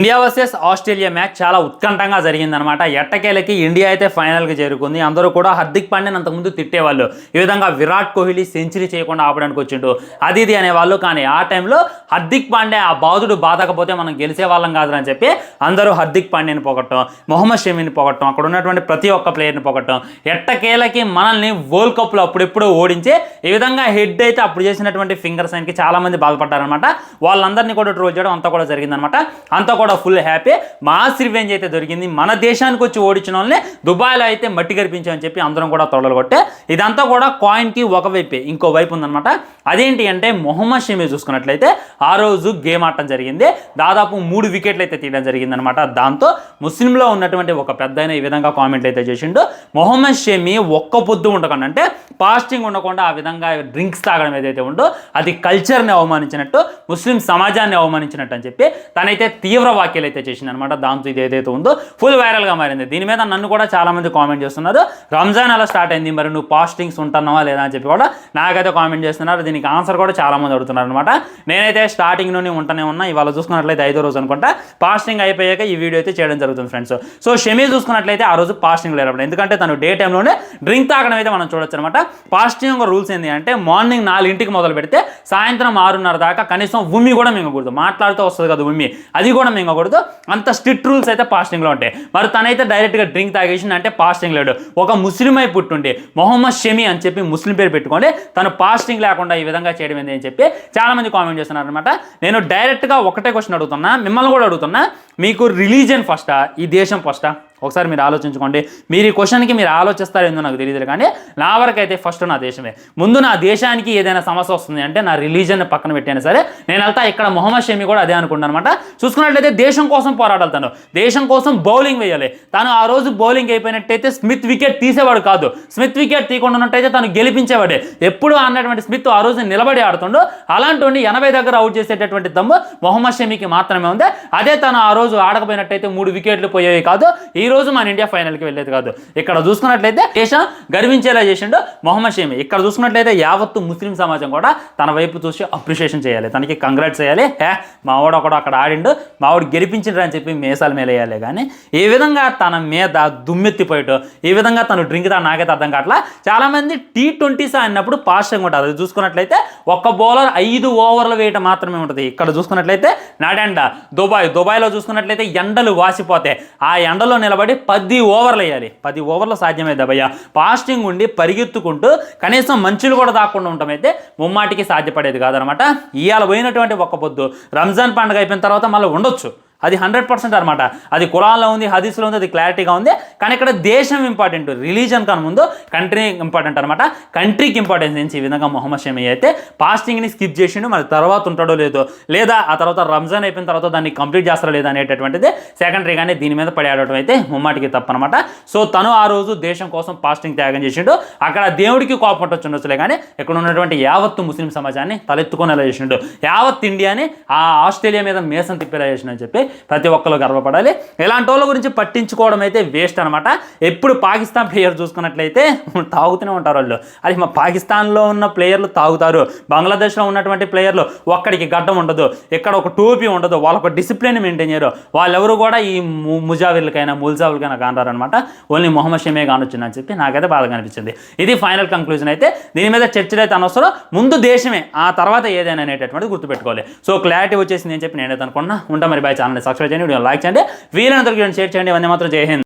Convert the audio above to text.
India versus Australia match చాలా ఉత్కంఠంగా జరిగిందనమాట. ఎట్టకేలకి India అయితే ఫైనల్కి చేరుకుంది. అందరూ కూడా హార్దిక్ పాండ్యాని అంతకుముందు తిట్టేవాళ్ళు, ఈ విధంగా విరాట్ కోహ్లీ సెంచరీ చేయకుండా ఆపడానికి వచ్చిండు అది ఇది అనేవాళ్ళు. కానీ ఆ టైంలో హార్దిక్ పాండ్యా ఆ బాధుడు బాధకపోతే మనం గెలిచే వాళ్ళం కాదు అని చెప్పి అందరూ హార్దిక్ పాండ్యాని పొగట్టం, మొహమ్మద్ షమీని పొగట్టం, అక్కడ ఉన్నటువంటి ప్రతి ఒక్క ప్లేయర్ని పొగట్టం. ఎట్టకేలకి మనల్ని వరల్డ్ కప్లో అప్పుడెప్పుడు ఓడించి ఈ విధంగా హెడ్ అయితే అప్పుడు చేసినటువంటి ఫింగర్ సైన్కి చాలామంది బాధపడ్డారనమాట. వాళ్ళందరినీ కూడా ట్రోల్ చేయడం అంతా కూడా జరిగిందనమాట. అంతా కూడా ఫుల్ హ్యాపీ. మాస్ రివెంజ్ అయితే దొరికింది. మన దేశానికి వచ్చి ఓడించిన వాళ్ళని దుబాయ్లో అయితే మట్టి గరిపించామని చెప్పి అందరం కూడా తొడలు కొట్టే. ఇదంతా కూడా కాయిన్కి ఒకవైపే, ఇంకో వైపు ఉందనమాట. అదేంటి అంటే మొహమ్మద్ షమీ చూసుకున్నట్లయితే ఆ రోజు గేమ్ ఆడటం జరిగింది. దాదాపు 3 వికెట్లు అయితే తీయడం జరిగిందనమాట. దాంతో ముస్లింలో ఉన్నటువంటి ఒక పెద్ద ఈ విధంగా కామెంట్లు అయితే చేసిండు. మొహమ్మద్ షమీ ఒక్క పొద్దు ఉండకుండా, అంటే ఫాస్టింగ్ ఉండకుండా ఆ విధంగా డ్రింక్స్ తాగడం ఏదైతే ఉందో అది కల్చర్ని అవమానించినట్టు, ముస్లిం సమాజాన్ని అవమానించినట్టు అని చెప్పి తనైతే తీవ్ర వ్యాఖ్యలు అయితే చేసింది అనమాట. దాంతో ఇది ఏదైతే ఉందో ఫుల్ వైరల్గా మారింది. దీని మీద నన్ను కూడా చాలా మంది కామెంట్ చేస్తున్నారు, రంజాన్ అలా స్టార్ట్ అయింది, మరి నువ్వు ఫాస్టింగ్స్ ఉంటున్నావా లేదా అని చెప్పి కూడా నాకైతే కామెంట్ చేస్తున్నారు. దీనికి ఆన్సర్ కూడా చాలా మంది అడుగుతున్నారు అనమాట. నేనైతే స్టార్టింగ్ నుండి ఉంటూనే ఉన్నా. ఇవాళ చూసుకున్నట్లయితే 5వ రోజు అనుకుంటా ఫాస్టింగ్ అయిపోయాక ఈ వీడియో అయితే చేయడం జరుగుతుంది ఫ్రెండ్స్. సో షమీ చూసుకున్నట్లయితే ఆ రోజు ఫాస్టింగ్ లేనప్పుడు, ఎందుకంటే తను డే టైంలోనే డ్రింక్ తాగడం అయితే మనం చూడొచ్చు అనమాట. ఫాస్టింగ్ రూల్స్ ఏంటి అంటే మార్నింగ్ 4ంటికి మొదలు పెడితే సాయంత్రం 6:30 దాకా కనీసం ఉమ్మి కూడా మింగకూడదు. మాట్లాడుతూ వస్తుంది కదా ఉమ్మి, అది కూడా మింగకూడదు. అంత స్ట్రిక్ట్ రూల్స్ అయితే ఫాస్టింగ్లో ఉంటాయి. మరి తనైతే డైరెక్ట్గా డ్రింక్ తాగేసింది అంటే ఫాస్టింగ్ లేడు. ఒక ముస్లిం అయి పుట్టుండి మొహమ్మద్ షమీ అని చెప్పి ముస్లిం పేరు పెట్టుకోండి, తను ఫాస్టింగ్ లేకుండా ఈ విధంగా చేయడం ఏంటి అని చెప్పి చాలా మంది కామెంట్ చేస్తున్నారు అనమాట. నేను డైరెక్ట్గా ఒకటే క్వశ్చన్ అడుగుతున్నా, మిమ్మల్ని కూడా అడుగుతున్నా, మీకు రిలీజియన్ ఫస్టా ఈ దేశం ఫస్టా? ఒకసారి మీరు ఆలోచించుకోండి. మీరు ఈ క్వశ్చన్కి మీరు ఆలోచిస్తారో ఏందో నాకు తెలియదు, కానీ నా వరకు అయితే ఫస్ట్ నా దేశమే. ముందు నా దేశానికి ఏదైనా సమస్య వస్తుంది అంటే నా రిలీజియన్ పక్కన పెట్టాను సరే నేను వెళ్తా. ఇక్కడ మొహమ్మద్ షమీ కూడా అదే అనుకుంటాను అనమాట. చూసుకున్నట్లయితే దేశం కోసం పోరాడాలి, తను దేశం కోసం బౌలింగ్ వేయాలి. తను ఆ రోజు బౌలింగ్ అయిపోయినట్టయితే స్మిత్ వికెట్ తీసేవాడు కాదు, స్మిత్ వికెట్ తీయకుండా ఉన్నట్టయితే తను గెలిపించేవాడే. ఎప్పుడు అన్నటువంటి స్మిత్ ఆ రోజు నిలబడి ఆడుతుండో అలాంటి 80 దగ్గర అవుట్ చేసేటటువంటి దమ్ము మొహమ్మద్ షమీకి మాత్రమే ఉంది. అదే తను ఆ రోజు ఆడకపోయినట్టయితే 3 వికెట్లు పోయేవి కాదు, ఈ రోజు మన ఇండియా ఫైనల్కి వెళ్ళేది కాదు. ఇక్కడ చూసుకున్నట్లయితే దేశం గర్వించేలా చేసిండు మొహమ్మద్ షమీ. ఇక్కడ చూసుకున్నట్లయితే యావత్తు ముస్లిం సమాజం కూడా తన వైపు చూసి అప్రిషియేషన్ చేయాలి, తనకి కంగ్రాట్స్ చేయాలి. మావాడు ఒకడు అక్కడ ఆడిండు, మావాడు గెలిపించిండ్రు అని చెప్పి మేసాల మీద వేయాలి. కానీ ఈ విధంగా తన మీద దుమ్మెత్తిపోయటం, ఈ విధంగా తను డ్రింక్ నాకైతే అర్థం కావట్లా. చాలామంది T20s అన్నప్పుడు ఫాస్టింగ్ ఉంటుంది. అది చూసుకున్నట్లయితే ఒక్క బౌలర్ 5 ఓవర్లు వేయటం మాత్రమే ఉంటుంది. ఇక్కడ చూసుకున్నట్లయితే నాడెండ దుబాయ్లో చూసుకున్నట్లయితే ఎండలు వాసిపోతే ఆ ఎండలో నిలబడి 10 ఓవర్లు వేయాలి. 10 ఓవర్లు సాధ్యమైతే భయ్య. ఫాస్టింగ్ ఉండి పరిగెత్తుకుంటూ కనీసం మంచులు కూడా దాక్కుండా ఉండటం అయితే ముమ్మాటికి సాధ్యపడేది కాదనమాట. ఇవాళ పోయినటువంటి ఒక్క పొద్దు రంజాన్ పండుగ అయిపోయిన తర్వాత మళ్ళీ ఉండొచ్చు, అది 100% అనమాట. అది ఖురాన్లో ఉంది, హదీస్లో ఉంది, అది క్లారిటీగా ఉంది. కానీ ఇక్కడ దేశం ఇంపార్టెంట్, రిలీజన్ కన్నా ముందు కంట్రీ ఇంపార్టెంట్ అనమాట. కంట్రీకి ఇంపార్టెన్స్ నుంచి ఈ విధంగా మొహమ్మద్ షమీ అయితే ఫాస్టింగ్ని స్కిప్ చేసిండు. మరి తర్వాత ఉంటాడో లేదో, లేదా ఆ తర్వాత రంజాన్ అయిపోయిన తర్వాత దాన్ని కంప్లీట్ చేస్తారో లేదా అనేటటువంటిది సెకండరీ. కానీ దీని మీద పడి ఆడటం అయితే ముమ్మాటికి తప్పనమాట. సో తను ఆ రోజు దేశం కోసం ఫాస్టింగ్ త్యాగం చేసిండు. అక్కడ దేవుడికి కోపం ఉండొచ్చులే, కానీ ఇక్కడ ఉన్నటువంటి యావత్తు ముస్లిం సమాజాన్ని తలెత్తుకునేలా చేసిండు. యావత్ ఇండియాని ఆ ఆస్ట్రేలియా మీద మేసం తిప్పేలా చేసిండు అని చెప్పి ప్రతి ఒక్కరు గర్వపడాలి. ఇలాంటి వాళ్ళ గురించి పట్టించుకోవడం అయితే వేస్ట్ అనమాట. ఎప్పుడు పాకిస్తాన్ ప్లేయర్ చూసుకున్నట్లయితే తాగుతూనే ఉంటారు వాళ్ళు. అది మా పాకిస్తాన్లో ఉన్న ప్లేయర్లు తాగుతారు, బంగ్లాదేశ్లో ఉన్నటువంటి ప్లేయర్లు ఒక్కడికి గడ్డం ఉండదు, ఇక్కడ ఒక టోపీ ఉండదు, వాళ్ళొక డిసిప్లిన్ మెయింటైన్ చేయరు. వాళ్ళెవరు కూడా ఈ ముజావిర్లకైనా ముల్జావులకైనా కానరారనమాట. ఓన్లీ మొహమ్మద్ షమీ కానొచ్చిందని చెప్పి నాకైతే బాధగా అనిపించింది. ఇది ఫైనల్ కంక్లూజన్ అయితే. దీని మీద చర్చలు అయితే అనవసరం, ముందు దేశమే ఆ తర్వాత ఏదైనా అనేటటువంటిది గుర్తుపెట్టుకోవాలి. సో క్లారిటీ వచ్చేసింది అని చెప్పి నేనైతే అనుకున్నా. ఉంటా మరి బాయ్. ఛానల్ సబ్స్క్రైబ్ చేయండి, వీడియో లైక్ చేయండి, వీలైనంత షేర్ చేయండి. ఇవన్నీ మాత్రం జై హింద్.